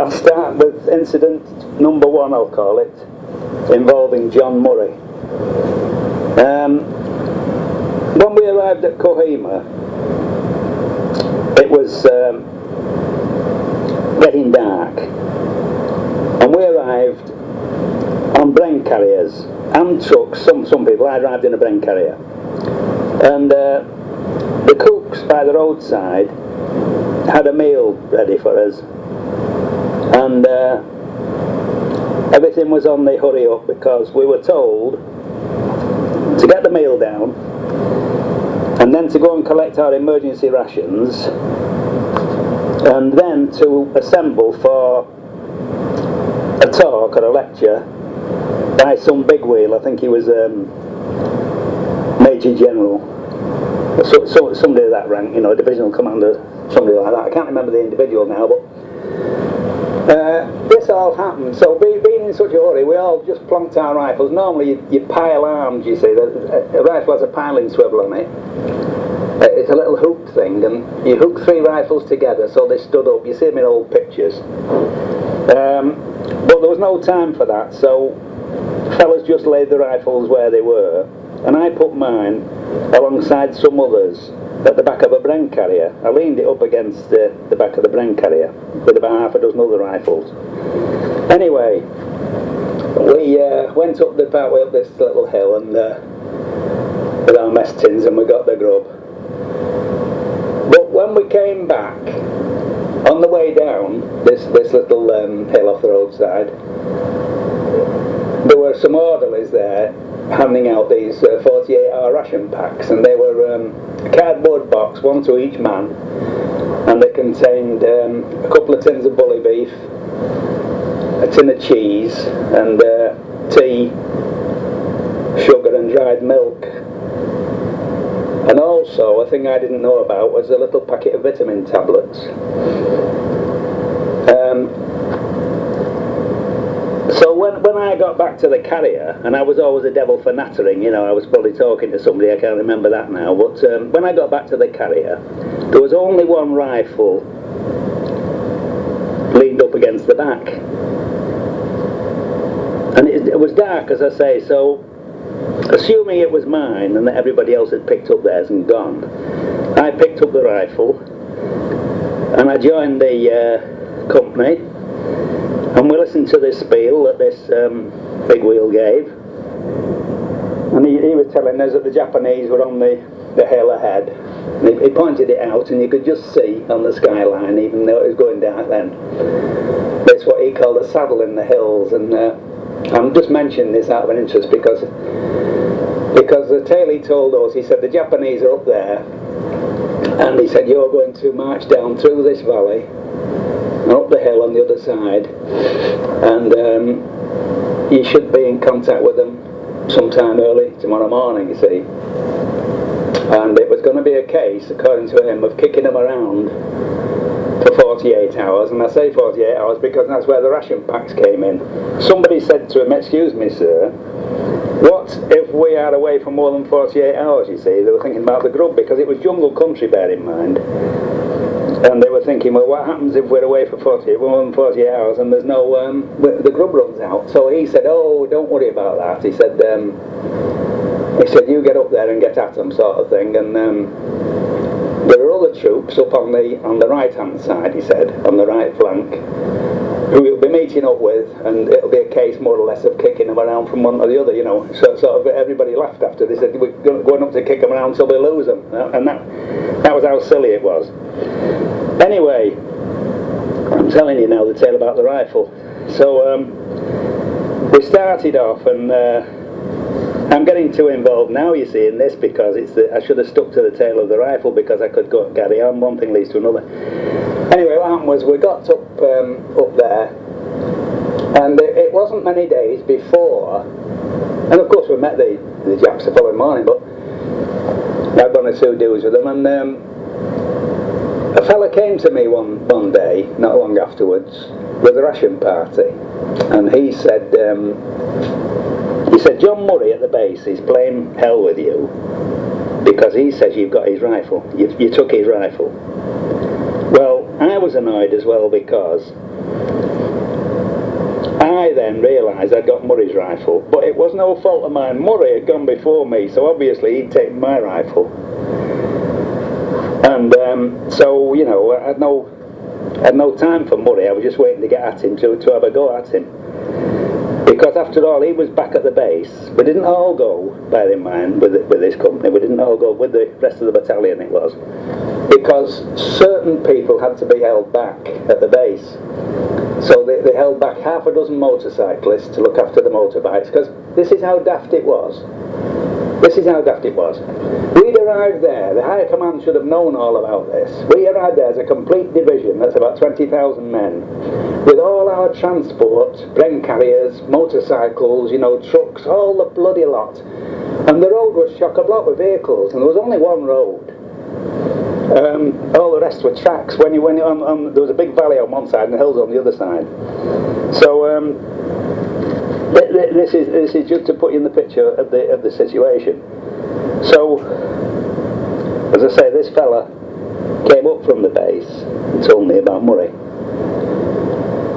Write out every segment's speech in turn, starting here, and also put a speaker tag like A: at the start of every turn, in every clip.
A: I'll start with incident number 1, I'll call it, involving John Murray. When we arrived at Kohima, it was getting dark, and we arrived on Bren carriers and trucks. Some people. I arrived in a Bren carrier, and the cooks by the roadside had a meal ready for us, and everything was on the hurry up because we were told to get the meal down and then to go and collect our emergency rations and then to assemble for a talk or a lecture by some big wheel. I think he was Major General, somebody of that rank, you know, divisional commander, somebody like that. I can't remember the individual now, but this all happened. So being in such a hurry, we all just plonked our rifles. Normally you pile arms, you see. A rifle has a piling swivel on it. It's a little hooked thing, and you hook 3 rifles together so they stood up. You see them in old pictures. But there was no time for that, so fellas just laid the rifles where they were, and I put mine alongside some others at the back of a Bren carrier. I leaned it up against the back of the Bren carrier with about half a dozen other rifles. Anyway, we went up the part way up this little hill and with our mess tins, and we got the grub. But when we came back, on the way down this little hill off the roadside, there were some orderlies there handing out these 48-hour ration packs, and they were a cardboard box, 1 to each man, and they contained a couple of tins of bully beef, a tin of cheese, and tea, sugar and dried milk. And also, a thing I didn't know about was a little packet of vitamin tablets. So when I got back to the carrier, and I was always a devil for nattering, you know, I was probably talking to somebody, I can't remember that now, but when I got back to the carrier, there was only 1 rifle leaned up against the back. And it was dark, as I say, so assuming it was mine and that everybody else had picked up theirs and gone, I picked up the rifle and I joined the company, and we listened to this spiel that this big wheel gave, and he was telling us that the Japanese were on the hill ahead. And he pointed it out, and you could just see on the skyline, even though it was going dark then. That's what he called a saddle in the hills, and I'm just mentioning this out of an interest because the tale he told us, he said the Japanese are up there, and he said you're going to march down through this valley and up the hill on the other side, and you should be in contact with them sometime early tomorrow morning, you see. And it was going to be a case, according to him, of kicking them around for 48 hours, and I say 48 hours because that's where the ration packs came in. Somebody said to him, "Excuse me, sir, what if we are away for more than 48 hours, you see?" They were thinking about the grub, because it was jungle country, bear in mind. And they were thinking, well, what happens if we're away for more than 48 hours and there's no, the grub runs out? So he said, oh, don't worry about that. He said, you get up there and get at them, sort of thing. And there are other troops up on the right-hand side, he said, on the right flank, who we'll be meeting up with, and it'll be a case more or less of kicking them around from one to the other, you know. So sort of everybody laughed after. They said, we're going up to kick them around till we lose them. And that was how silly it was. Anyway, I'm telling you now the tale about the rifle. So we started off, and I'm getting too involved now, you see, in this, because I should have stuck to the tale of the rifle, because I could go carry on, one thing leads to another. Anyway, what happened was we got up there, and it wasn't many days before, and of course we met the Japs the following morning, but I had 1 or 2 deals with them, and a fella came to me one day, not long afterwards, with a ration party, and he said, John Murray at the base is playing hell with you because he says you've got his rifle, you took his rifle. Well, I was annoyed as well, because realised I'd got Murray's rifle, but it was no fault of mine. Murray had gone before me, so obviously he'd taken my rifle. And so, you know, I had no time for Murray. I was just waiting to get at him, to have a go at him. Because after all, he was back at the base. We didn't all go, bear in mind, with this company. We didn't all go with the rest of the battalion, it was. Because certain people had to be held back at the base. So they held back half a dozen motorcyclists to look after the motorbikes, because this is how daft it was. This is how daft it was. We'd arrived there, the higher command should have known all about this. We arrived there as a complete division, that's about 20,000 men, with all our transport, Bren carriers, motorcycles, you know, trucks, all the bloody lot. And the road was chock-a-block with vehicles, and there was only one road. All the rest were tracks. When you went on, there was a big valley on one side and the hills on the other side. So this is just to put you in the picture of the situation. So, as I say, this fella came up from the base and told me about Murray.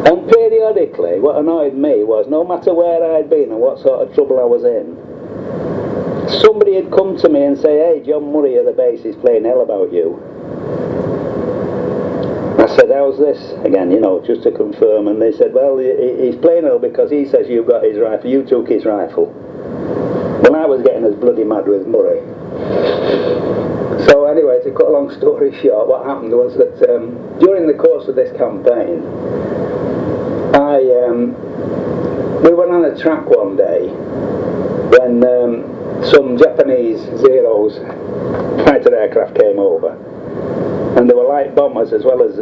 A: And periodically, what annoyed me was, no matter where I'd been and what sort of trouble I was in, somebody had come to me and say, "Hey, John Murray at the base is playing hell about you." I said, "How's this?" Again, you know, just to confirm. And they said, "Well, he's playing hell because he says you've got his rifle, you took his rifle." Well, I was getting as bloody mad with Murray. So anyway, to cut a long story short, what happened was that during the course of this campaign, we were on a track one day when some Japanese Zeros fighter aircraft came over, and they were light bombers as well as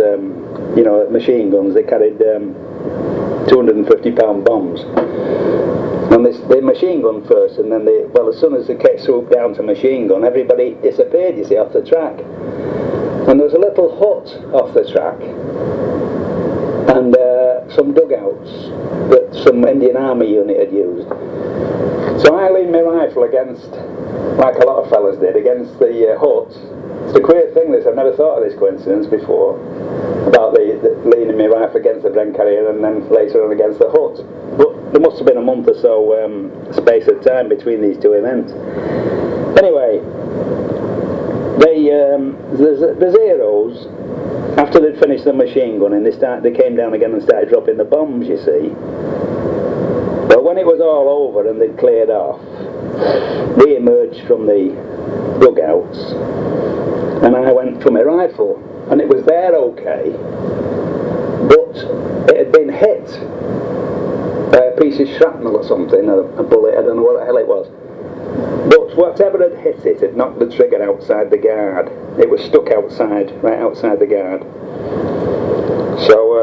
A: you know, machine guns. They carried 250-pound bombs, and they machine gun first, and then as soon as the kit swooped down to machine gun, everybody disappeared, you see, off the track. And there was a little hut off the track and some dugouts that some Indian Army unit had used. So I leaned my rifle against, like a lot of fellas did, against the hut. It's a queer thing, this. I've never thought of this coincidence before, about the leaning my rifle against the Bren carrier and then later on against the hut. But there must have been a month or so space of time between these two events. Anyway, the Zeros, after they'd finished the machine gunning, they came down again and started dropping the bombs, you see. Well, when it was all over and they'd cleared off, they emerged from the dugouts, and I went for my rifle, and it was there okay, but it had been hit by a piece of shrapnel or something, a bullet, I don't know what the hell it was. But whatever had hit it had knocked the trigger outside the guard. It was stuck outside, right outside the guard. So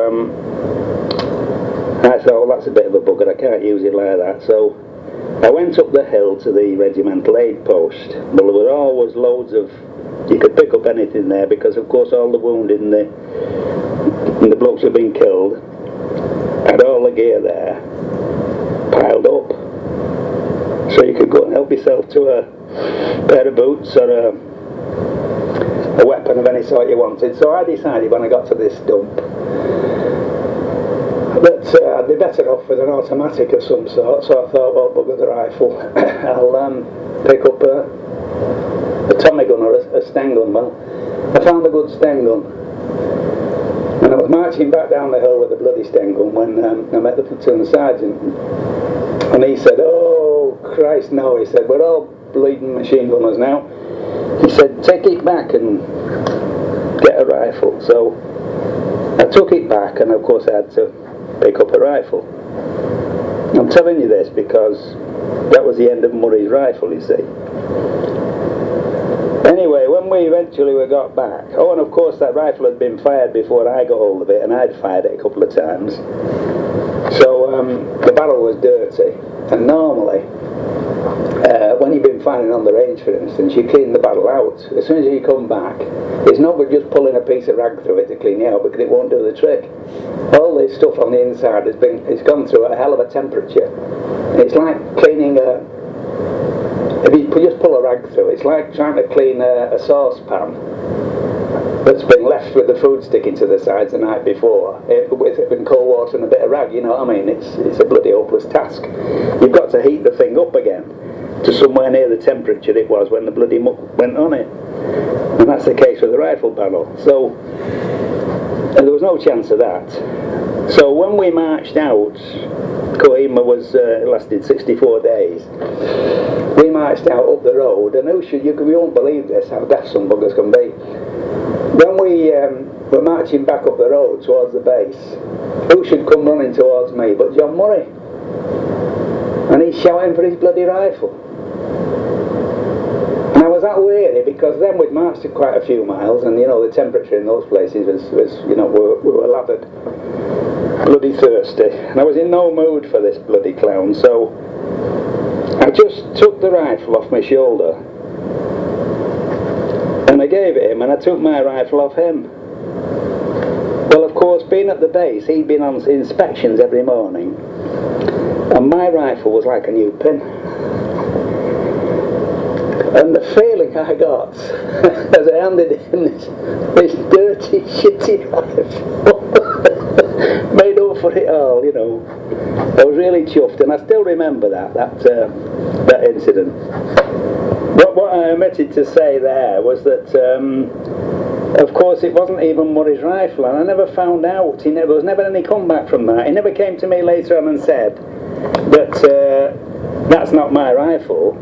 A: I thought, well, that's a bit of a bugger, I can't use it like that. So I went up the hill to the regimental aid post. Well, there were always loads of, you could pick up anything there, because of course all the wounded and the blokes who'd been killed had all the gear there piled up. So you could go and help yourself to a pair of boots or a weapon of any sort you wanted. So I decided when I got to this dump that I'd be better off with an automatic of some sort. So I thought, well, bugger the rifle, I'll pick up a Tommy gun or a Sten gun. Well, I found a good Sten gun, and I was marching back down the hill with a bloody Sten gun when I met the platoon sergeant, and he said, "Oh Christ, no," he said, "we're all bleeding machine gunners now." He said, "Take it back and get a rifle." So I took it back, and of course I had to pick up a rifle. I'm telling you this because that was the end of Murray's rifle, you see. Anyway, when we eventually got back, oh, and of course that rifle had been fired before I got hold of it, and I'd fired it a couple of times. So the barrel was dirty, and normally when you've been firing on the range, for instance, you clean the barrel out. As soon as you come back, it's not good just pulling a piece of rag through it to clean it out, because it won't do the trick. All this stuff on the inside it's gone through a hell of a temperature. It's like cleaning if you just pull a rag through, it's like trying to clean a saucepan
B: that's been left with the food sticking to the sides the night before, with cold water and a bit of rag, you know what I mean? It's a bloody hopeless task. You've got to heat the thing up again to somewhere near the temperature it was when the bloody muck went on it. And that's the case with the rifle barrel. So there was no chance of that. So when we marched out, Kohima was lasted 64 days. We marched out up the road, and you won't believe this, how daft some buggers can be. When we were marching back up the road towards the base, who should come running towards me but John Murray? And he's shouting for his bloody rifle. And I was that weary, because then we'd marched quite a few miles, and you know the temperature in those places was you know, we were lathered, bloody thirsty, and I was in no mood for this bloody clown. So I just took the rifle off my shoulder and I gave it him, and I took my rifle off him. Well, of course, being at the base, he'd been on inspections every morning, and my rifle was like a new pin. And the feeling I got as I handed him this dirty, shitty rifle made up for it all, you know. I was really chuffed, and I still remember that incident. What I omitted to say there was that, of course, it wasn't even Murray's rifle, and I never found out. There was never any comeback from that. He never came to me later on and said that that's not my rifle.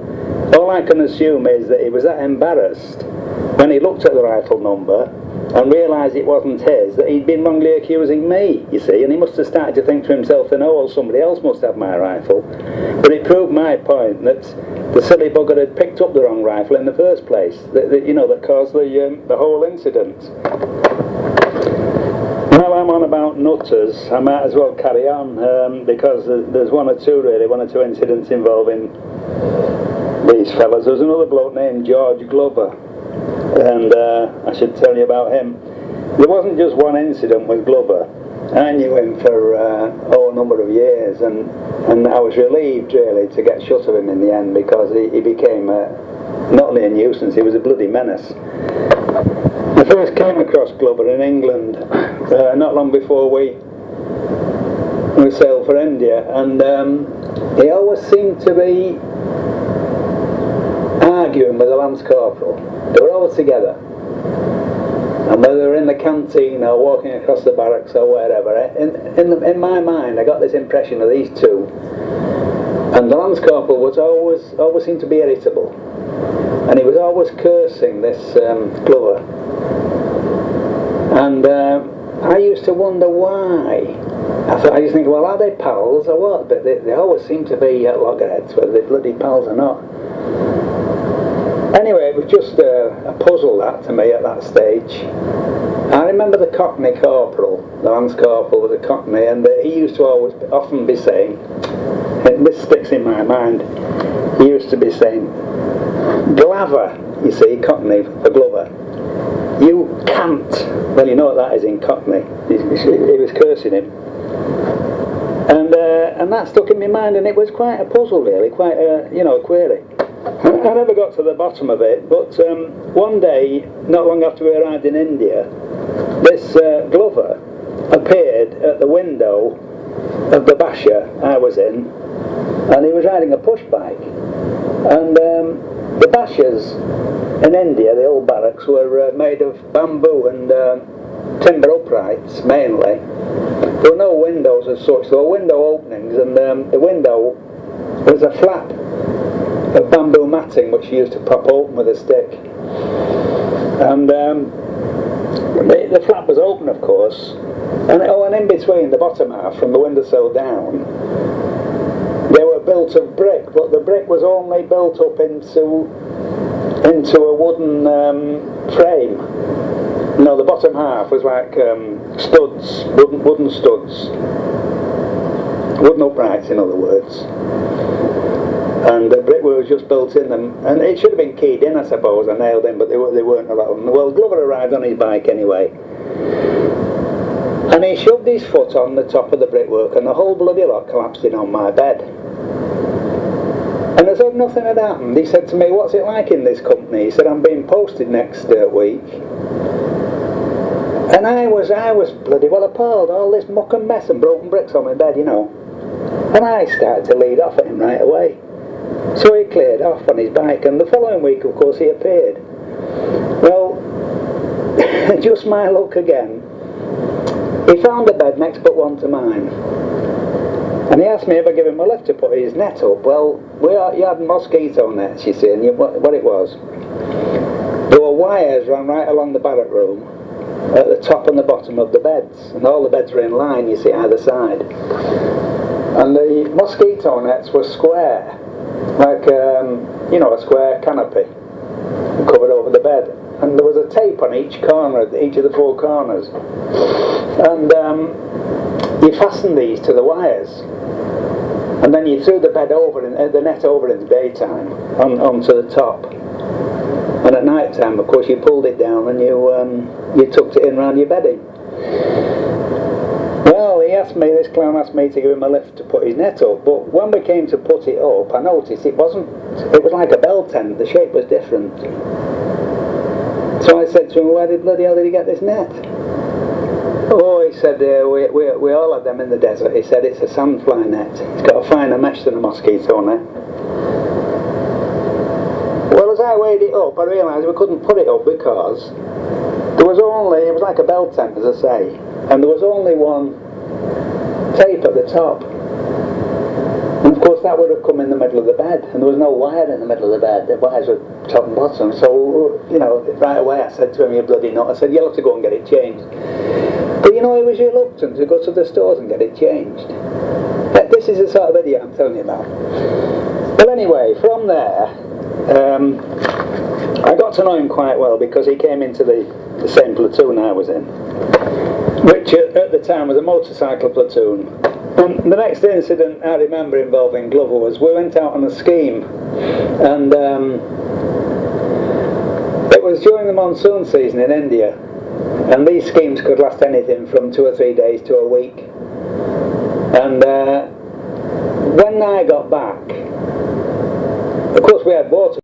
B: All I can assume is that he was that embarrassed when he looked at the rifle number and realised it wasn't his, that he'd been wrongly accusing me, you see, and he must have started to think to himself, then, oh, well, somebody else must have my rifle. But it proved my point that the silly bugger had picked up the wrong rifle in the first place, you know, that caused the whole incident. Now I'm on about nutters, I might as well carry on, because there's one or two incidents involving these fellas. There was another bloke named George Glover, and I should tell you about him. There wasn't just one incident with Glover. I knew him for a number of years, and I was relieved really to get shut of him in the end, because he became not only a nuisance, he was a bloody menace. I first came across Glover in England not long before we sailed for India, and he always seemed to be arguing with the Lance Corporal. They were always together, and whether they were in the canteen or walking across the barracks or wherever, in my mind I got this impression of these two, and the Lance Corporal was always seemed to be irritable, and he was always cursing this Glover, and I used to wonder why. I used to think, well, are they pals or what? But they always seem to be at loggerheads, whether they're bloody pals or not. Anyway, it was just a puzzle that to me at that stage. I remember the Cockney Corporal, the Lance Corporal was a Cockney, and he used to often be saying, and this sticks in my mind, he used to be saying, Glover, you see, Cockney for Glover, you can't. Well, you know what that is in Cockney. He was cursing him. And that stuck in my mind, and it was quite a puzzle really, quite a query. I never got to the bottom of it, but one day, not long after we arrived in India, this Glover appeared at the window of the basha I was in, and he was riding a push bike. And the bashas in India, the old barracks, were made of bamboo and timber uprights mainly. There were no windows as such, there were window openings, and the window was a flap of bamboo matting which you used to pop open with a stick. And the flap was open, of course, and in between the bottom half, from the windowsill down, they were built of brick, but the brick was only built up into a wooden frame. You know, the bottom half was like studs, wooden studs, wooden uprights, in other words. And the brickwork was just built in them, and it should have been keyed in, I suppose, and nailed in, but they weren't a lot of them. Well, Glover arrived on his bike anyway, and he shoved his foot on the top of the brickwork, and the whole bloody lot collapsed in on my bed. And as though nothing had happened, he said to me, "What's it like in this company?" He said, "I'm being posted next week And I was bloody well appalled, all this muck and mess and broken bricks on my bed, you know. And I started to lead off at him right away. So he cleared off on his bike, and the following week, of course, he appeared. Well, just my luck again. He found a bed next but one to mine. And he asked me if I'd give him a lift to put his net up. Well, you had mosquito nets, you see, and what it was. There were wires ran right along the barrack room, at the top and the bottom of the beds, and all the beds were in line, you see, either side. And the mosquito nets were square, like, you know, a square canopy, covered over the bed. And there was a tape on each corner, each of the four corners. And you fastened these to the wires. And then you threw the bed over, the net over in the daytime, onto the top. And at night time, of course, you pulled it down and you tucked it in round your bedding. Well, this clown asked me to give him a lift to put his net up, but when we came to put it up, I noticed it was like a bell tent, the shape was different. So I said to him, where the bloody hell did he get this net? Oh, he said, we all had them in the desert. He said, it's a sandfly net. It's got a finer mesh than a mosquito net. Well, as I weighed it up, I realised we couldn't put it up because it was like a bell tent, as I say, and there was only one tape at the top. And of course that would have come in the middle of the bed, and there was no wire in the middle of the bed. The wires were top and bottom. So, you know, right away I said to him, you bloody nut. I said, you'll have to go and get it changed. But you know, he was reluctant to go to the stores and get it changed. This is the sort of idiot I'm telling you about. Well, anyway, from there, I got to know him quite well because he came into the same platoon I was in, which at the time was a motorcycle platoon. And the next incident I remember involving Glover was we went out on a scheme, and it was during the monsoon season in India, and these schemes could last anything from 2 or 3 days to a week. And when I got back, of course we had water